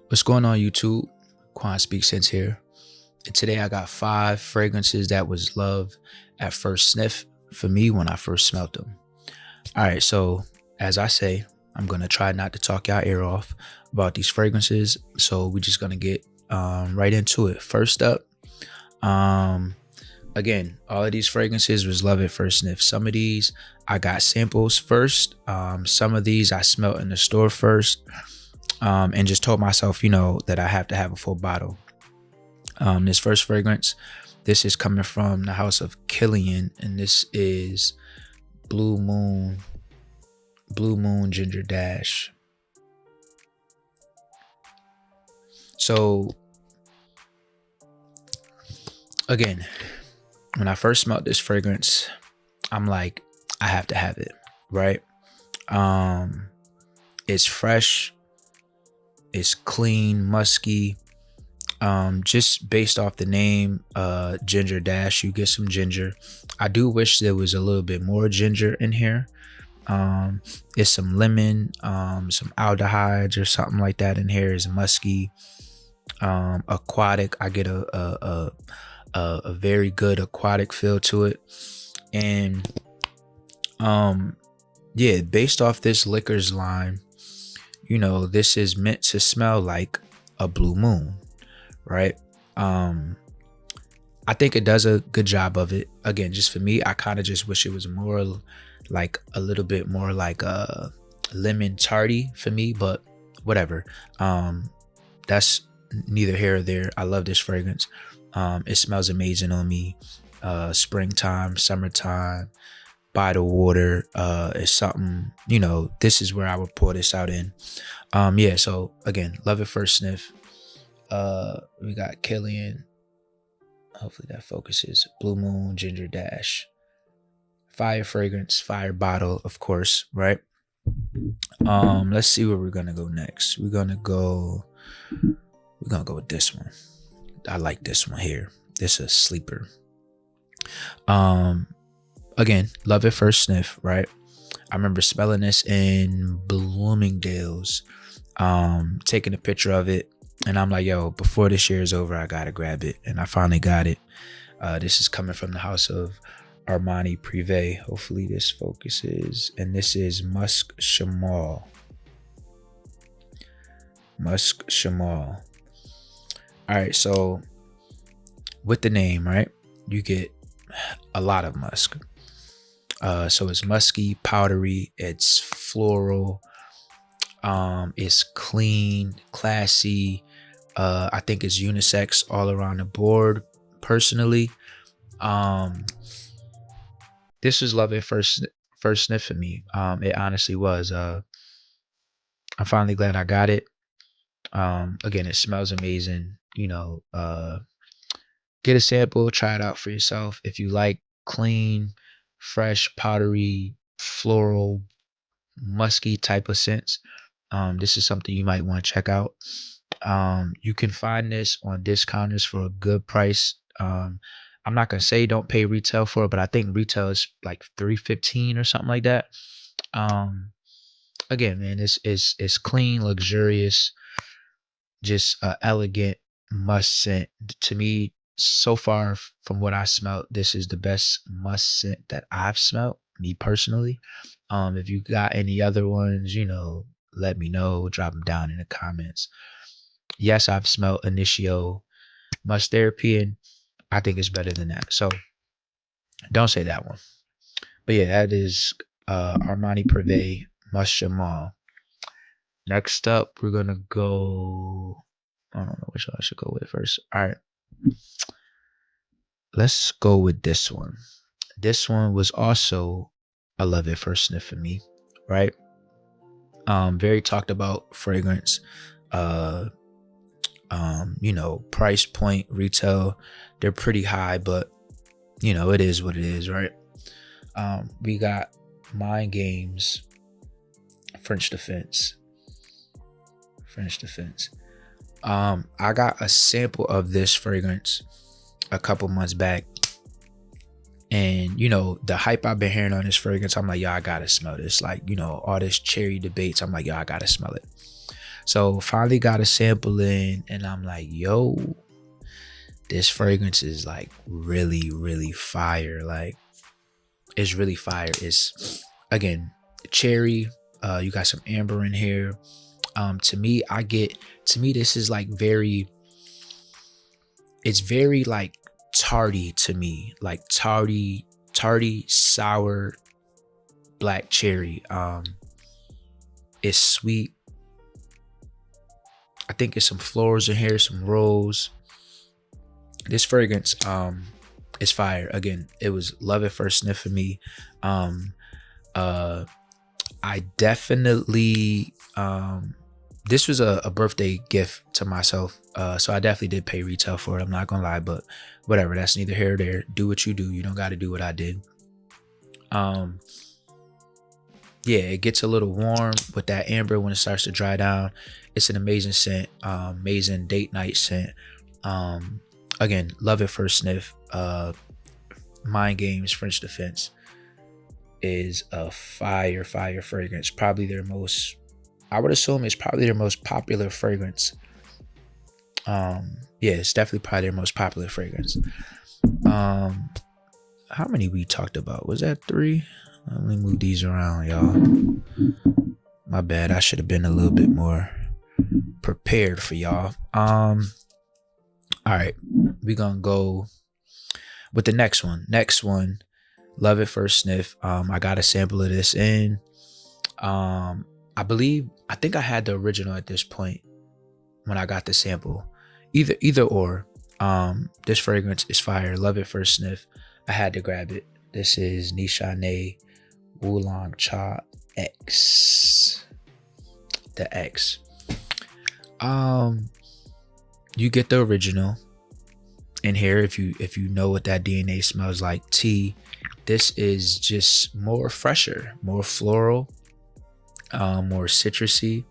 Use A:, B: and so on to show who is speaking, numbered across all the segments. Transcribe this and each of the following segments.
A: What's going on, YouTube? Quan Speaks Sense here. And today I got 5 fragrances that was love at first sniff for me when I first smelled them. All right, so as I say, I'm going to try not to talk y'all ear off about these fragrances. So we're just going to get right into it. First up, again, all of these fragrances was love at first sniff. Some of these I got samples first. Some of these I smelled in the store first. And just told myself, that I have to have a full bottle. This first fragrance, this is coming from the house of Killian, and this is Blue Moon Ginger Dash. So again, when I first smelled this fragrance, I'm like, I have to have it, right? It's fresh. It's clean, musky. Just based off the name, Ginger Dash, you get some ginger. I do wish there was a little bit more ginger in here. It's some lemon, some aldehydes or something like that in here. Is musky, aquatic. I get a very good aquatic feel to it, and yeah, based off this liquors line, this is meant to smell like a blue moon, right? I think it does a good job of it. Again, just for me, I kind of just wish it was more like a little bit more like a lemon tarty for me, but whatever. That's neither here or there. I love this fragrance. It smells amazing on me. Springtime, summertime, by the water, is something, this is where I would pour this out in. Yeah, so again, love it first sniff. We got Killian. Hopefully that focuses. Blue Moon Ginger Dash. Fire fragrance, fire bottle, of course, right? Let's see where we're gonna go next. We're gonna go with this one. I like this one here. This is a sleeper. Again, love it first sniff, right? I remember smelling this in Bloomingdale's, taking a picture of it, and I'm like, yo, before this year is over, I gotta grab it. And I finally got it. This is coming from the house of Armani Privé. Hopefully this focuses. And this is Musk Shamal. Musk Shamal. All right, so with the name, right, you get a lot of musk. So it's musky, powdery, it's floral, it's clean, classy. I think it's unisex all around the board. Personally, this was love at first sniff for me. It honestly was. I'm finally glad I got it. Again, it smells amazing. Get a sample, try it out for yourself. If you like clean, fresh, powdery, floral, musky type of scents, this is something you might want to check out. You can find this on discounters for a good price. I'm not gonna say don't pay retail for it, but I think retail is like $3.15 or something like that. Again, man, it's clean, luxurious, just elegant must scent. To me, so far from what I smelled, this is the best must scent that I've smelled, me personally. If you got any other ones, let me know. Drop them down in the comments. Yes, I've smelled Initio Must Therapy, and I think it's better than that. So don't say that one. But yeah, that is Armani Privé Must Shamal. Next up, we're gonna go. I don't know which one I should go with first. All right. Let's go with this one. This one was also a love it first sniff for me, right? Very talked about fragrance. Price point, retail, they're pretty high, but it is what it is, right? We got Mind Games, French Defense. I got a sample of this fragrance a couple months back, and the hype I've been hearing on this fragrance, I'm like, yo, I gotta smell this. Like, all this cherry debates, I'm like, yo, I gotta smell it. So finally got a sample in, and I'm like, yo, this fragrance is like really, really fire. Like, it's really fire. It's, again, cherry. You got some amber in here. To me, this is like it's very like tardy to me, like tardy, sour black cherry. It's sweet. I think it's some florals in here, some rose. This fragrance is fire. Again, it was love at first sniff for me. I definitely this was a birthday gift to myself, so I definitely did pay retail for it. I'm not gonna lie, but whatever, that's neither here or there. Do what you do. You don't got to do what I did. Yeah, it gets a little warm with that amber when it starts to dry down. It's an amazing scent, amazing date night scent. Again, love at first sniff. Mind Games French Defense is a fire fragrance. Probably their most, I would assume it's probably their most popular fragrance. Yeah, it's definitely probably their most popular fragrance. How many we talked about? Was that 3? Let me move these around, y'all. My bad. I should have been a little bit more prepared for y'all. All right, we gonna go with the next one. Love at first sniff. I got a sample of this in. I think I had the original at this point when I got the sample. Either or. This fragrance is fire. Love at first sniff. I had to grab it. This is Nishane Wulong Cha X. The X. You get the original in here if you know what that DNA smells like. Tea. This is just more fresher, more floral, more citrusy,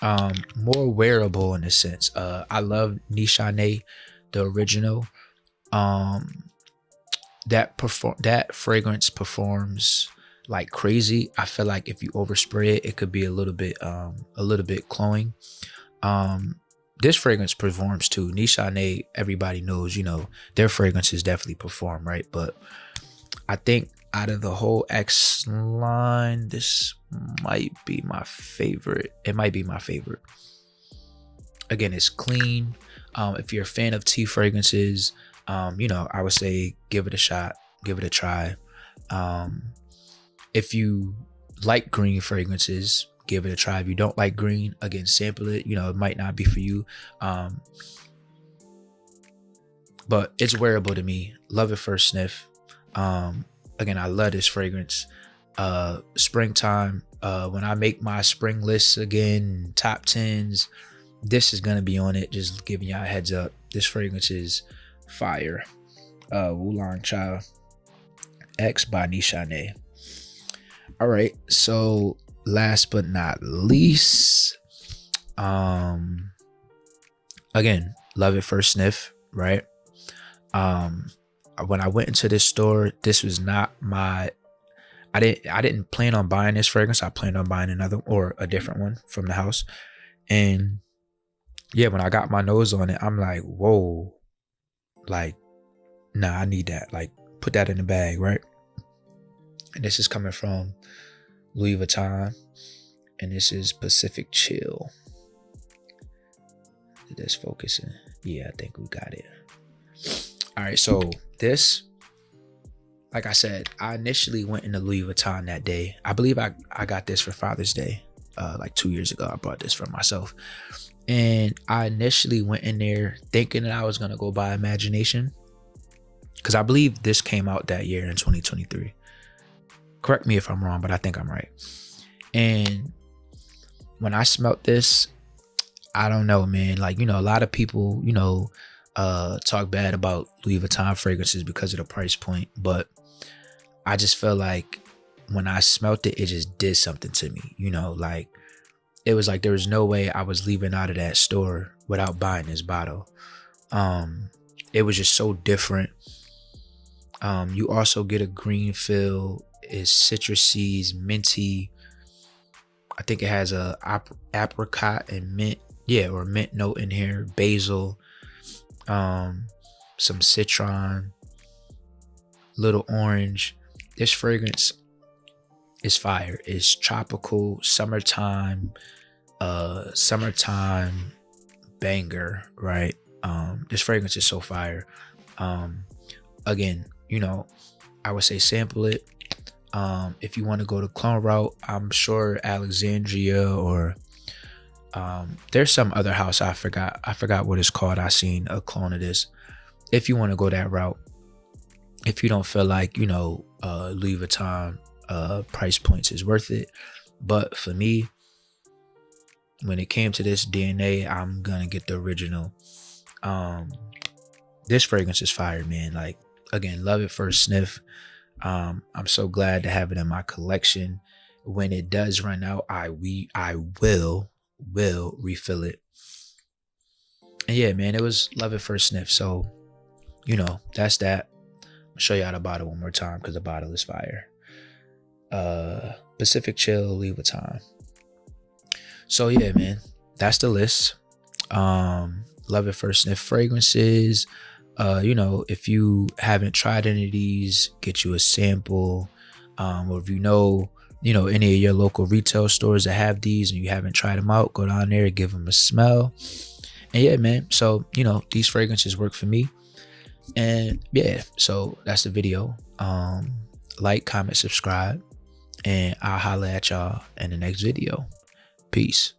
A: more wearable in a sense. I love Nishane, the original. That fragrance performs like crazy. I feel like if you overspray it, it could be a little bit cloying. This fragrance performs too. Nishane, everybody knows, their fragrances definitely perform, right? But I think out of the whole X line, this might be my favorite. It might be my favorite. Again, it's clean. If you're a fan of tea fragrances, I would say give it a shot, give it a try. If you like green fragrances, give it a try. If you don't like green, again, sample it. It might not be for you. But it's wearable to me. Love at first sniff. Again, I love this fragrance. Springtime, when I make my spring lists again, top 10s, this is gonna be on it. Just giving y'all a heads up. This fragrance is fire. Wulong Cha X by Nishane. All right, so last but not least, again, love at first sniff, right? When I went into this store, this was not I didn't plan on buying this fragrance. I planned on buying another or a different one from the house. And yeah, when I got my nose on it, I'm like, whoa, like, nah, I need that. Like, put that in the bag, right? And this is coming from Louis Vuitton, and this is Pacific Chill. This focusing. Yeah, I think we got it. All right, so this, like I said, I initially went into Louis Vuitton that day. I believe I got this for Father's Day, like 2 years ago. I bought this for myself, and I initially went in there thinking that I was gonna go buy Imagination, because I believe this came out that year in 2023. Correct me if I'm wrong, but I think I'm right. And when I smelt this, I don't know, man. Like, a lot of people, talk bad about Louis Vuitton fragrances because of the price point, but I just felt like when I smelt it, it just did something to me. Like, it was like there was no way I was leaving out of that store without buying this bottle. It was just so different. You also get a green feel. It's citrusy, minty. I think it has a apricot and mint, yeah, or mint note in here, basil, some citron, little orange. This fragrance is fire. It's tropical, summertime, summertime banger, right? This fragrance is so fire. Again, you know, I would say sample it. If you want to go the clone route, I'm sure Alexandria or there's some other house I forgot what it's called. I seen a clone of this. If you want to go that route, if you don't feel like, you know, Louis Vuitton price points is worth it, but for me, when it came to this DNA, I'm gonna get the original. This fragrance is fire, man. Like, again, love it first sniff. I'm so glad to have it in my collection. When it does run out, I will refill it. And yeah, man, it was love at first sniff. So, you know, that's that. I'll show y'all the bottle one more time because the bottle is fire. Pacific Chill, Louis Vuitton. So yeah, man, that's the list. Love at first sniff fragrances. You know, if you haven't tried any of these, get you a sample. Or if you know any of your local retail stores that have these and you haven't tried them out, go down there and give them a smell. And yeah, man, so you know, these fragrances work for me. And yeah, so that's the video. Like, comment, subscribe, and I'll holla at y'all in the next video. Peace.